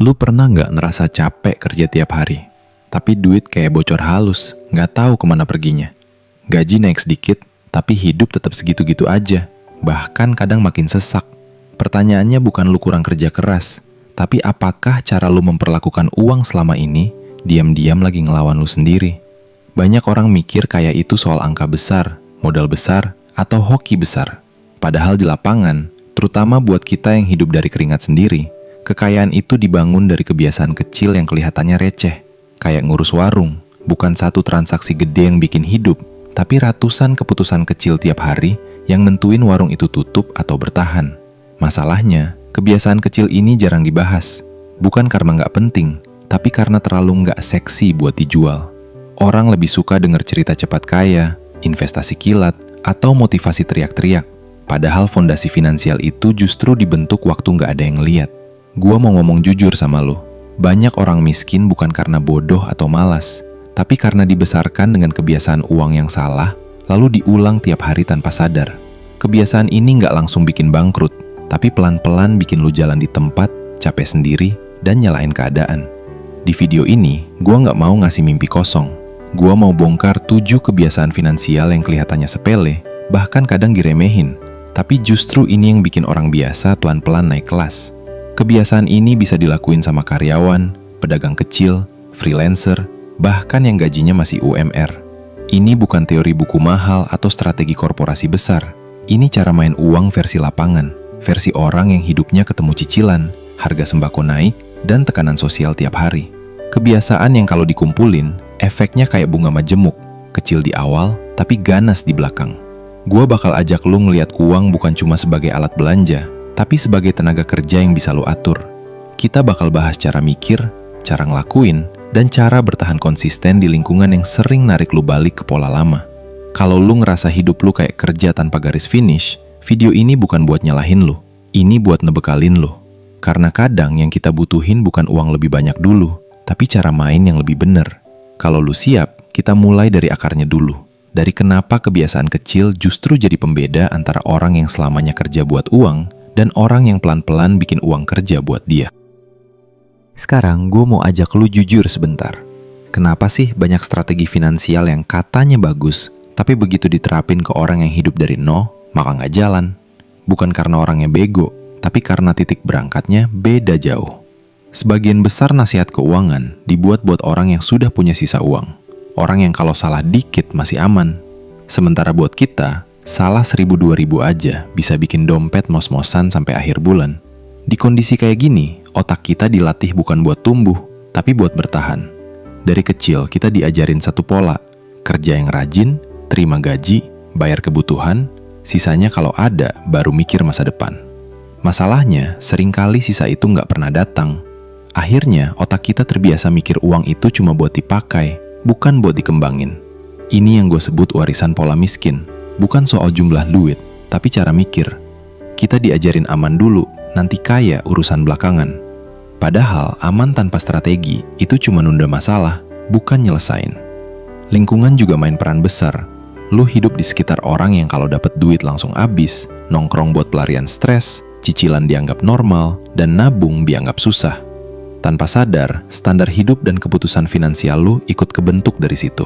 Lu pernah nggak ngerasa capek kerja tiap hari? Tapi duit kayak bocor halus, nggak tahu kemana perginya. Gaji naik sedikit, tapi hidup tetap segitu-gitu aja. Bahkan kadang makin sesak. Pertanyaannya bukan lu kurang kerja keras, tapi apakah cara lu memperlakukan uang selama ini diam-diam lagi ngelawan lu sendiri? Banyak orang mikir kayak itu soal angka besar, modal besar, atau hoki besar. Padahal di lapangan, terutama buat kita yang hidup dari keringat sendiri, kekayaan itu dibangun dari kebiasaan kecil yang kelihatannya receh. Kayak ngurus warung, bukan satu transaksi gede yang bikin hidup, tapi ratusan keputusan kecil tiap hari yang nentuin warung itu tutup atau bertahan. Masalahnya, kebiasaan kecil ini jarang dibahas. Bukan karena nggak penting, tapi karena terlalu nggak seksi buat dijual. Orang lebih suka denger cerita cepat kaya, investasi kilat, atau motivasi teriak-teriak. Padahal fondasi finansial itu justru dibentuk waktu nggak ada yang lihat. Gua mau ngomong jujur sama lo. Banyak orang miskin bukan karena bodoh atau malas, tapi karena dibesarkan dengan kebiasaan uang yang salah, lalu diulang tiap hari tanpa sadar. Kebiasaan ini nggak langsung bikin bangkrut, tapi pelan-pelan bikin lu jalan di tempat, capek sendiri, dan nyalain keadaan. Di video ini, gua nggak mau ngasih mimpi kosong. Gua mau bongkar 7 kebiasaan finansial yang kelihatannya sepele, bahkan kadang diremehin. Tapi justru ini yang bikin orang biasa pelan-pelan naik kelas. Kebiasaan ini bisa dilakuin sama karyawan, pedagang kecil, freelancer, bahkan yang gajinya masih UMR. Ini bukan teori buku mahal atau strategi korporasi besar. Ini cara main uang versi lapangan, versi orang yang hidupnya ketemu cicilan, harga sembako naik, dan tekanan sosial tiap hari. Kebiasaan yang kalau dikumpulin, efeknya kayak bunga majemuk, kecil di awal, tapi ganas di belakang. Gua bakal ajak lu ngeliat uang bukan cuma sebagai alat belanja, tapi sebagai tenaga kerja yang bisa lu atur. Kita bakal bahas cara mikir, cara ngelakuin, dan cara bertahan konsisten di lingkungan yang sering narik lu balik ke pola lama. Kalau lu ngerasa hidup lu kayak kerja tanpa garis finish, video ini bukan buat nyalahin lu. Ini buat nebekalin lu. Karena kadang yang kita butuhin bukan uang lebih banyak dulu, tapi cara main yang lebih bener. Kalau lu siap, kita mulai dari akarnya dulu. Dari kenapa kebiasaan kecil justru jadi pembeda antara orang yang selamanya kerja buat uang dan orang yang pelan-pelan bikin uang kerja buat dia. Sekarang gue mau ajak lu jujur sebentar. Kenapa sih banyak strategi finansial yang katanya bagus, tapi begitu diterapin ke orang yang hidup dari nol, maka nggak jalan? Bukan karena orangnya bego, tapi karena titik berangkatnya beda jauh. Sebagian besar nasihat keuangan dibuat buat orang yang sudah punya sisa uang. Orang yang kalau salah dikit masih aman. Sementara buat kita, salah 1.000-2.000 aja bisa bikin dompet mos-mosan sampai akhir bulan. Di kondisi kayak gini, otak kita dilatih bukan buat tumbuh, tapi buat bertahan. Dari kecil kita diajarin satu pola, kerja yang rajin, terima gaji, bayar kebutuhan, sisanya kalau ada baru mikir masa depan. Masalahnya, seringkali sisa itu nggak pernah datang. Akhirnya, otak kita terbiasa mikir uang itu cuma buat dipakai, bukan buat dikembangin. Ini yang gue sebut warisan pola miskin. Bukan soal jumlah duit, tapi cara mikir. Kita diajarin aman dulu, nanti kaya urusan belakangan. Padahal aman tanpa strategi itu cuma nunda masalah, bukan nyelesain. Lingkungan juga main peran besar. Lu hidup di sekitar orang yang kalau dapat duit langsung habis, nongkrong buat pelarian stres, cicilan dianggap normal, dan nabung dianggap susah. Tanpa sadar, standar hidup dan keputusan finansial lu ikut kebentuk dari situ.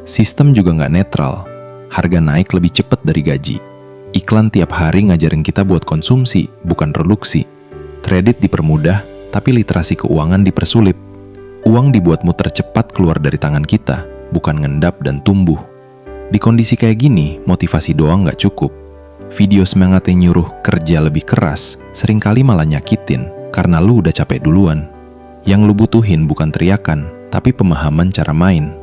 Sistem juga nggak netral. Harga naik lebih cepat dari gaji. Iklan tiap hari ngajarin kita buat konsumsi, bukan produksi. Kredit dipermudah, tapi literasi keuangan dipersulit. Uang dibuat muter cepat keluar dari tangan kita, bukan ngendap dan tumbuh. Di kondisi kayak gini, motivasi doang nggak cukup. Video semangat yang nyuruh kerja lebih keras, seringkali malah nyakitin, karena lu udah capek duluan. Yang lu butuhin bukan teriakan, tapi pemahaman cara main.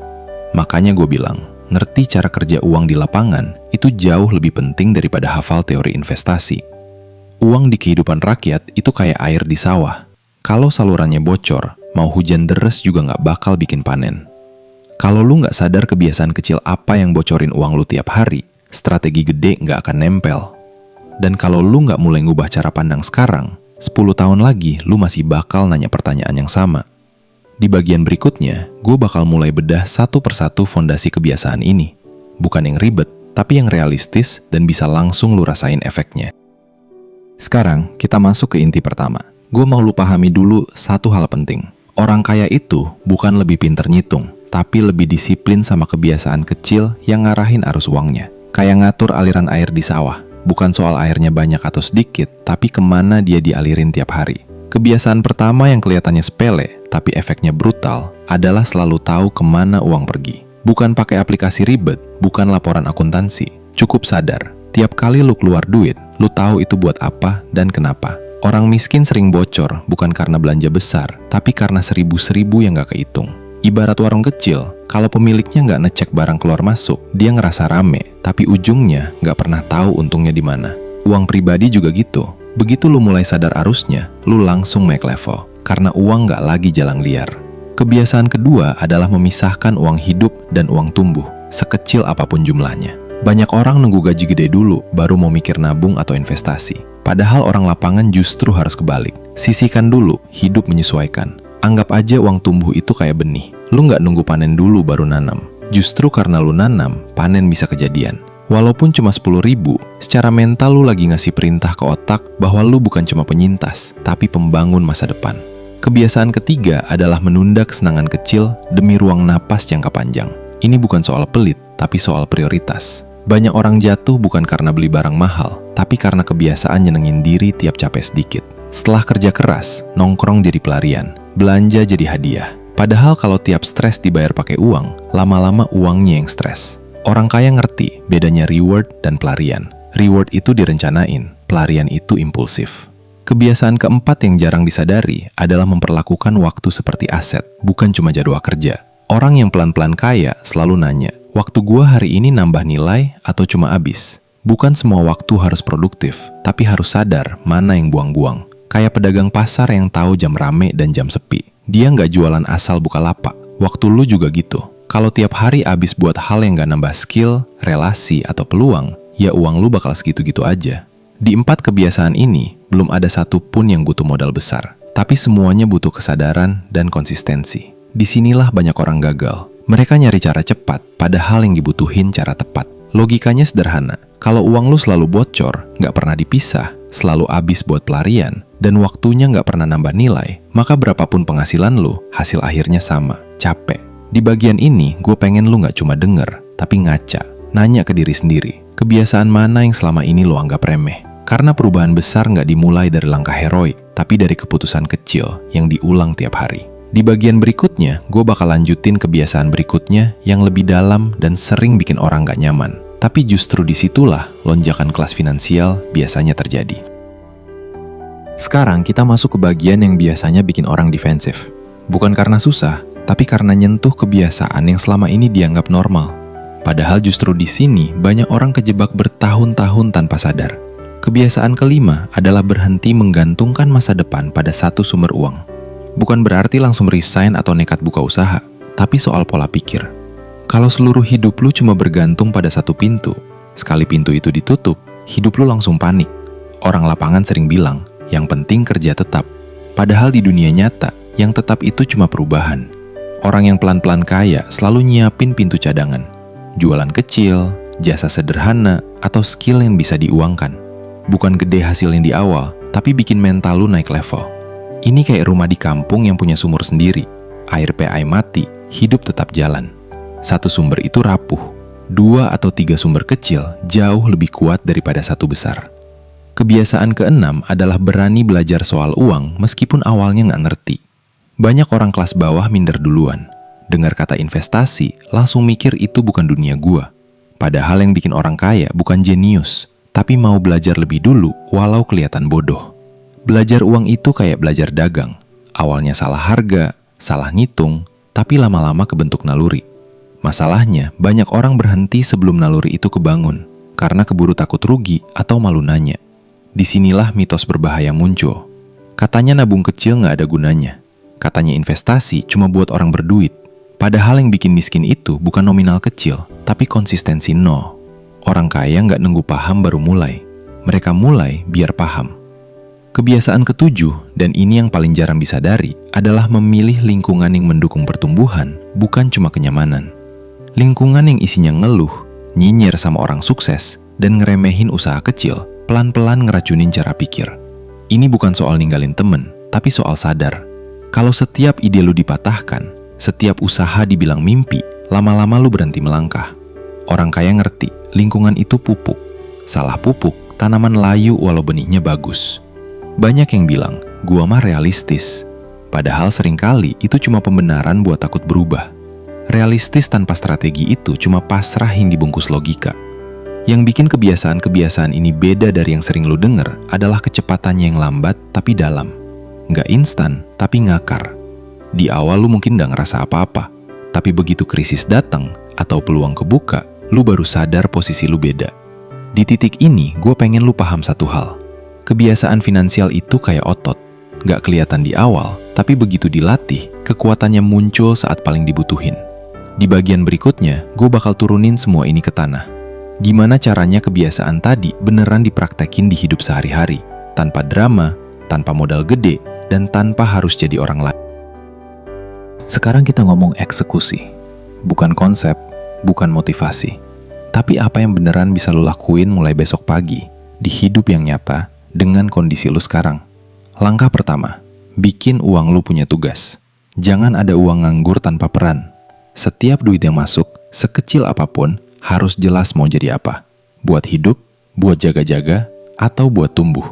Makanya gue bilang, ngerti cara kerja uang di lapangan itu jauh lebih penting daripada hafal teori investasi. Uang di kehidupan rakyat itu kayak air di sawah. Kalau salurannya bocor, mau hujan deres juga nggak bakal bikin panen. Kalau lu nggak sadar kebiasaan kecil apa yang bocorin uang lu tiap hari, strategi gede nggak akan nempel. Dan kalau lu nggak mulai ngubah cara pandang sekarang, 10 tahun lagi, lu masih bakal nanya pertanyaan yang sama. Di bagian berikutnya, gue bakal mulai bedah satu persatu fondasi kebiasaan ini. Bukan yang ribet, tapi yang realistis dan bisa langsung lu rasain efeknya. Sekarang, kita masuk ke inti pertama. gue mau lu pahami dulu satu hal penting. Orang kaya itu bukan lebih pinter nyitung, tapi lebih disiplin sama kebiasaan kecil yang ngarahin arus uangnya. Kayak ngatur aliran air di sawah. Bukan soal airnya banyak atau sedikit, tapi kemana dia dialirin tiap hari. Kebiasaan pertama yang kelihatannya sepele, tapi efeknya brutal, adalah selalu tahu kemana uang pergi. Bukan pakai aplikasi ribet, bukan laporan akuntansi. Cukup sadar, tiap kali lu keluar duit, lu tahu itu buat apa dan kenapa. Orang miskin sering bocor, bukan karena belanja besar, tapi karena seribu-seribu yang gak kehitung. Ibarat warung kecil, kalau pemiliknya nggak ngecek barang keluar masuk, dia ngerasa rame, tapi ujungnya nggak pernah tahu untungnya di mana. Uang pribadi juga gitu. Begitu lu mulai sadar arusnya, lu langsung naik level, karena uang nggak lagi jalan liar. Kebiasaan kedua adalah memisahkan uang hidup dan uang tumbuh, sekecil apapun jumlahnya. Banyak orang nunggu gaji gede dulu, baru mau mikir nabung atau investasi. Padahal orang lapangan justru harus kebalik. Sisihkan dulu, hidup menyesuaikan. Anggap aja uang tumbuh itu kayak benih. Lu nggak nunggu panen dulu baru nanam. Justru karena lu nanam, panen bisa kejadian. Walaupun cuma 10.000, secara mental lu lagi ngasih perintah ke otak bahwa lu bukan cuma penyintas, tapi pembangun masa depan. Kebiasaan ketiga adalah menunda kesenangan kecil demi ruang napas jangka panjang. Ini bukan soal pelit, tapi soal prioritas. Banyak orang jatuh bukan karena beli barang mahal, tapi karena kebiasaan nyenengin diri tiap capek sedikit. Setelah kerja keras, nongkrong jadi pelarian, belanja jadi hadiah. Padahal kalau tiap stres dibayar pakai uang, lama-lama uangnya yang stres. Orang kaya ngerti bedanya reward dan pelarian. Reward itu direncanain, pelarian itu impulsif. Kebiasaan keempat yang jarang disadari adalah memperlakukan waktu seperti aset, bukan cuma jadwal kerja. Orang yang pelan-pelan kaya selalu nanya, waktu gua hari ini nambah nilai atau cuma habis? Bukan semua waktu harus produktif, tapi harus sadar mana yang buang-buang. Kayak pedagang pasar yang tahu jam rame dan jam sepi. Dia nggak jualan asal buka lapak. Waktu lu juga gitu. Kalau tiap hari habis buat hal yang nggak nambah skill, relasi, atau peluang, ya uang lu bakal segitu-gitu aja. Di 4 kebiasaan ini, belum ada satu pun yang butuh modal besar. Tapi semuanya butuh kesadaran dan konsistensi. Disinilah banyak orang gagal. Mereka nyari cara cepat, padahal yang dibutuhin cara tepat. Logikanya sederhana. Kalau uang lu selalu bocor, nggak pernah dipisah, selalu habis buat pelarian, dan waktunya nggak pernah nambah nilai, maka berapapun penghasilan lu, hasil akhirnya sama, capek. Di bagian ini, gue pengen lu nggak cuma denger, tapi ngaca, nanya ke diri sendiri, kebiasaan mana yang selama ini lu anggap remeh. Karena perubahan besar nggak dimulai dari langkah heroik, tapi dari keputusan kecil yang diulang tiap hari. Di bagian berikutnya, gue bakal lanjutin kebiasaan berikutnya yang lebih dalam dan sering bikin orang nggak nyaman. Tapi justru disitulah lonjakan kelas finansial biasanya terjadi. Sekarang kita masuk ke bagian yang biasanya bikin orang defensif. Bukan karena susah, tapi karena nyentuh kebiasaan yang selama ini dianggap normal. Padahal justru di sini banyak orang kejebak bertahun-tahun tanpa sadar. Kebiasaan kelima adalah berhenti menggantungkan masa depan pada satu sumber uang. Bukan berarti langsung resign atau nekat buka usaha, tapi soal pola pikir. Kalau seluruh hidup lu cuma bergantung pada satu pintu, sekali pintu itu ditutup, hidup lu langsung panik. Orang lapangan sering bilang, yang penting kerja tetap. Padahal di dunia nyata, yang tetap itu cuma perubahan. Orang yang pelan-pelan kaya selalu nyiapin pintu cadangan. Jualan kecil, jasa sederhana, atau skill yang bisa diuangkan. Bukan gede hasilnya di awal, tapi bikin mental lu naik level. Ini kayak rumah di kampung yang punya sumur sendiri. Air PAI mati, hidup tetap jalan. Satu sumber itu rapuh. 2 atau 3 sumber kecil jauh lebih kuat daripada satu besar. Kebiasaan keenam adalah berani belajar soal uang meskipun awalnya nggak ngerti. Banyak orang kelas bawah minder duluan. Dengar kata investasi, langsung mikir itu bukan dunia gua. Padahal yang bikin orang kaya bukan jenius, tapi mau belajar lebih dulu walau kelihatan bodoh. Belajar uang itu kayak belajar dagang. Awalnya salah harga, salah ngitung, tapi lama-lama kebentuk naluri. Masalahnya, banyak orang berhenti sebelum naluri itu kebangun, karena keburu takut rugi atau malu nanya. Disinilah mitos berbahaya muncul. Katanya nabung kecil nggak ada gunanya. Katanya investasi cuma buat orang berduit. Padahal yang bikin miskin itu bukan nominal kecil, tapi konsistensi nol. Orang kaya nggak nunggu paham baru mulai. Mereka mulai biar paham. Kebiasaan ketujuh, dan ini yang paling jarang disadari, adalah memilih lingkungan yang mendukung pertumbuhan, bukan cuma kenyamanan. Lingkungan yang isinya ngeluh, nyinyir sama orang sukses, dan ngeremehin usaha kecil, pelan-pelan ngeracunin cara pikir. Ini bukan soal ninggalin temen, tapi soal sadar. Kalau setiap ide lu dipatahkan, setiap usaha dibilang mimpi, lama-lama lu berhenti melangkah. Orang kaya ngerti, lingkungan itu pupuk. Salah pupuk, tanaman layu walau benihnya bagus. Banyak yang bilang, gua mah realistis. Padahal seringkali itu cuma pembenaran buat takut berubah. Realistis tanpa strategi itu cuma pasrah yang dibungkus logika. Yang bikin kebiasaan-kebiasaan ini beda dari yang sering lu denger adalah kecepatannya yang lambat tapi dalam. Nggak instan, tapi ngakar. Di awal lu mungkin nggak ngerasa apa-apa, tapi begitu krisis datang atau peluang kebuka, lu baru sadar posisi lu beda. Di titik ini, gue pengen lu paham satu hal. Kebiasaan finansial itu kayak otot. Nggak kelihatan di awal, tapi begitu dilatih, kekuatannya muncul saat paling dibutuhin. Di bagian berikutnya, gue bakal turunin semua ini ke tanah. Gimana caranya kebiasaan tadi beneran dipraktekin di hidup sehari-hari, tanpa drama, tanpa modal gede, dan tanpa harus jadi orang lain. Sekarang kita ngomong eksekusi. Bukan konsep, bukan motivasi. Tapi apa yang beneran bisa lu lakuin mulai besok pagi, di hidup yang nyata, dengan kondisi lu sekarang. Langkah pertama, bikin uang lu punya tugas. Jangan ada uang nganggur tanpa peran. Setiap duit yang masuk, sekecil apapun, harus jelas mau jadi apa. Buat hidup, buat jaga-jaga, atau buat tumbuh.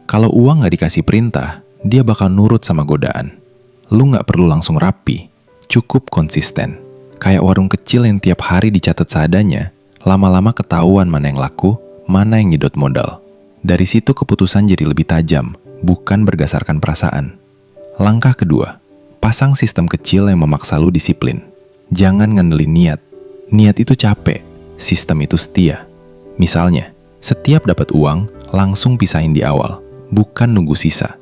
Kalau uang nggak dikasih perintah, dia bakal nurut sama godaan. Lu nggak perlu langsung rapi, cukup konsisten. Kayak warung kecil yang tiap hari dicatat seadanya, lama-lama ketahuan mana yang laku, mana yang nyedot modal. Dari situ keputusan jadi lebih tajam, bukan berdasarkan perasaan. Langkah kedua, pasang sistem kecil yang memaksa lu disiplin. Jangan ngandelin niat. Niat itu capek, sistem itu setia. Misalnya, setiap dapat uang, langsung pisahin di awal, bukan nunggu sisa.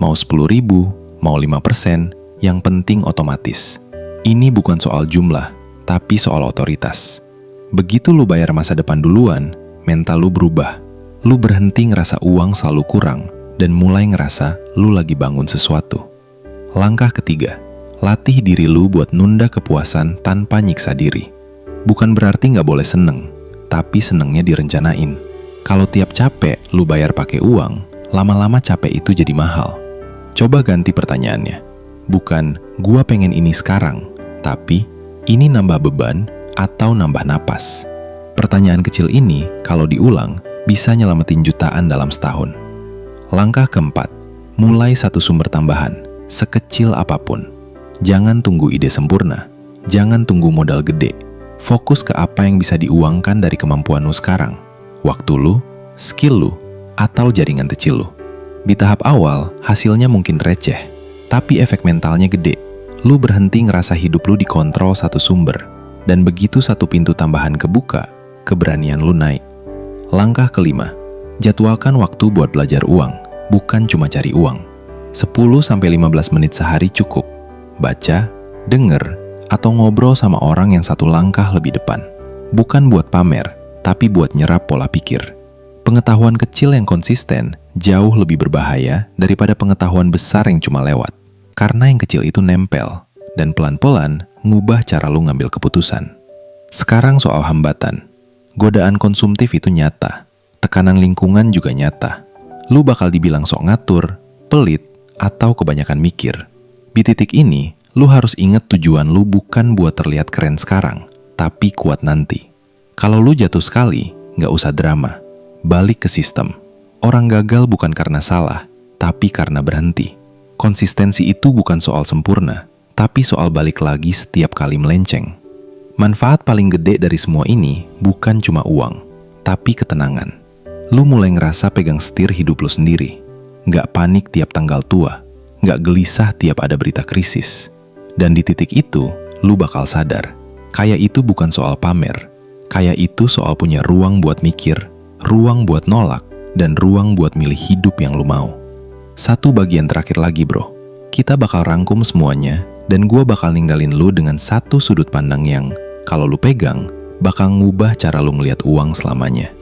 Mau 10.000, mau 5%, yang penting otomatis. Ini bukan soal jumlah, tapi soal otoritas. Begitu lu bayar masa depan duluan, mental lu berubah. Lu berhenti ngerasa uang selalu kurang, dan mulai ngerasa lu lagi bangun sesuatu. Langkah ketiga, latih diri lu buat nunda kepuasan tanpa nyiksa diri. Bukan berarti nggak boleh seneng, tapi senengnya direncanain. Kalau tiap capek lu bayar pakai uang, lama-lama capek itu jadi mahal. Coba ganti pertanyaannya. Bukan, gua pengen ini sekarang, tapi ini nambah beban atau nambah napas. Pertanyaan kecil ini, kalau diulang, bisa nyelamatin jutaan dalam setahun. Langkah keempat, mulai satu sumber tambahan, sekecil apapun. Jangan tunggu ide sempurna, jangan tunggu modal gede. Fokus ke apa yang bisa diuangkan dari kemampuan lu sekarang. Waktu lu, skill lu, atau jaringan kecil lu. Di tahap awal, hasilnya mungkin receh, tapi efek mentalnya gede. Lu berhenti ngerasa hidup lu dikontrol satu sumber, dan begitu satu pintu tambahan kebuka, keberanian lu naik. Langkah kelima, jadwalkan waktu buat belajar uang, bukan cuma cari uang. 10-15 menit sehari cukup. Baca, denger, atau ngobrol sama orang yang satu langkah lebih depan. Bukan buat pamer, tapi buat nyerap pola pikir. Pengetahuan kecil yang konsisten jauh lebih berbahaya daripada pengetahuan besar yang cuma lewat. Karena yang kecil itu nempel, dan pelan-pelan ngubah cara lu ngambil keputusan. Sekarang soal hambatan. Godaan konsumtif itu nyata. Tekanan lingkungan juga nyata. Lu bakal dibilang sok ngatur, pelit, atau kebanyakan mikir. Di titik ini, lu harus inget tujuan lu bukan buat terlihat keren sekarang, tapi kuat nanti. Kalau lu jatuh sekali, nggak usah drama. Balik ke sistem. Orang gagal bukan karena salah, tapi karena berhenti. Konsistensi itu bukan soal sempurna, tapi soal balik lagi setiap kali melenceng. Manfaat paling gede dari semua ini bukan cuma uang, tapi ketenangan. Lu mulai ngerasa pegang setir hidup lu sendiri. Nggak panik tiap tanggal tua, nggak gelisah tiap ada berita krisis. Dan di titik itu, lu bakal sadar, kaya itu bukan soal pamer. Kaya itu soal punya ruang buat mikir, ruang buat nolak, dan ruang buat milih hidup yang lu mau. Satu bagian terakhir lagi bro, kita bakal rangkum semuanya, dan gua bakal ninggalin lu dengan satu sudut pandang yang, kalau lu pegang, bakal ngubah cara lu ngeliat uang selamanya.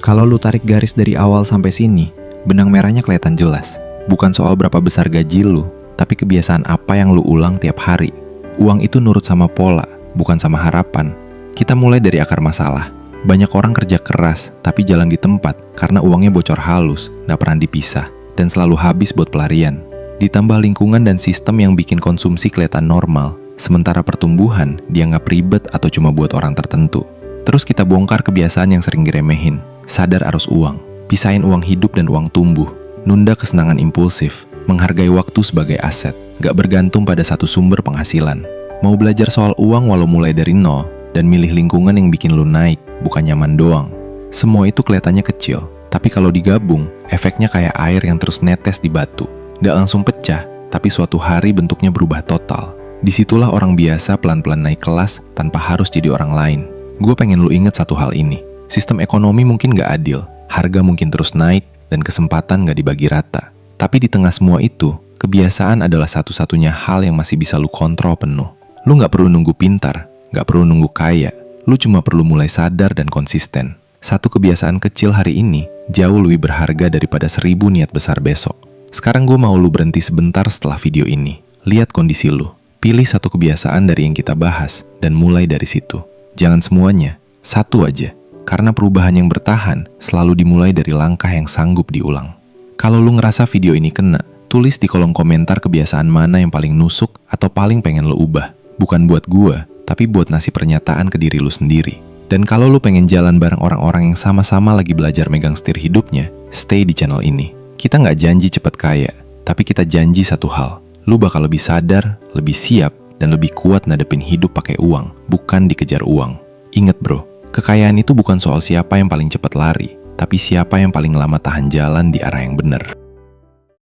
Kalau lu tarik garis dari awal sampai sini, benang merahnya kelihatan jelas. Bukan soal berapa besar gaji lu, tapi kebiasaan apa yang lu ulang tiap hari. Uang itu nurut sama pola, bukan sama harapan. Kita mulai dari akar masalah. Banyak orang kerja keras, tapi jalan di tempat karena uangnya bocor halus, gak pernah dipisah. dan selalu habis buat pelarian. Ditambah lingkungan dan sistem yang bikin konsumsi kelihatan normal, sementara pertumbuhan dianggap ribet atau cuma buat orang tertentu. Terus kita bongkar kebiasaan yang sering diremehin, sadar arus uang, pisahin uang hidup dan uang tumbuh, nunda kesenangan impulsif, menghargai waktu sebagai aset, gak bergantung pada satu sumber penghasilan. Mau belajar soal uang walau mulai dari nol, dan milih lingkungan yang bikin lu naik, bukan nyaman doang. Semua itu kelihatannya kecil, tapi kalau digabung, efeknya kayak air yang terus netes di batu. Gak langsung pecah, tapi suatu hari bentuknya berubah total. Disitulah orang biasa pelan-pelan naik kelas tanpa harus jadi orang lain. Gue pengen lu inget satu hal ini. Sistem ekonomi mungkin gak adil, harga mungkin terus naik, dan kesempatan gak dibagi rata. Tapi di tengah semua itu, kebiasaan adalah satu-satunya hal yang masih bisa lu kontrol penuh. Lu gak perlu nunggu pintar, gak perlu nunggu kaya, lu cuma perlu mulai sadar dan konsisten. Satu kebiasaan kecil hari ini jauh lebih berharga daripada 1000 niat besar besok. Sekarang gue mau lu berhenti sebentar setelah video ini. Lihat kondisi lu. Pilih satu kebiasaan dari yang kita bahas dan mulai dari situ. Jangan semuanya, satu aja. Karena perubahan yang bertahan selalu dimulai dari langkah yang sanggup diulang. Kalau lu ngerasa video ini kena, tulis di kolom komentar kebiasaan mana yang paling nusuk atau paling pengen lu ubah. Bukan buat gue, tapi buat ngasih pernyataan ke diri lu sendiri. Dan kalau lu pengen jalan bareng orang-orang yang sama-sama lagi belajar megang setir hidupnya, stay di channel ini. Kita nggak janji cepet kaya, tapi kita janji satu hal. Lu bakal lebih sadar, lebih siap, dan lebih kuat ngadepin hidup pakai uang, bukan dikejar uang. Ingat bro, kekayaan itu bukan soal siapa yang paling cepat lari, tapi siapa yang paling lama tahan jalan di arah yang benar.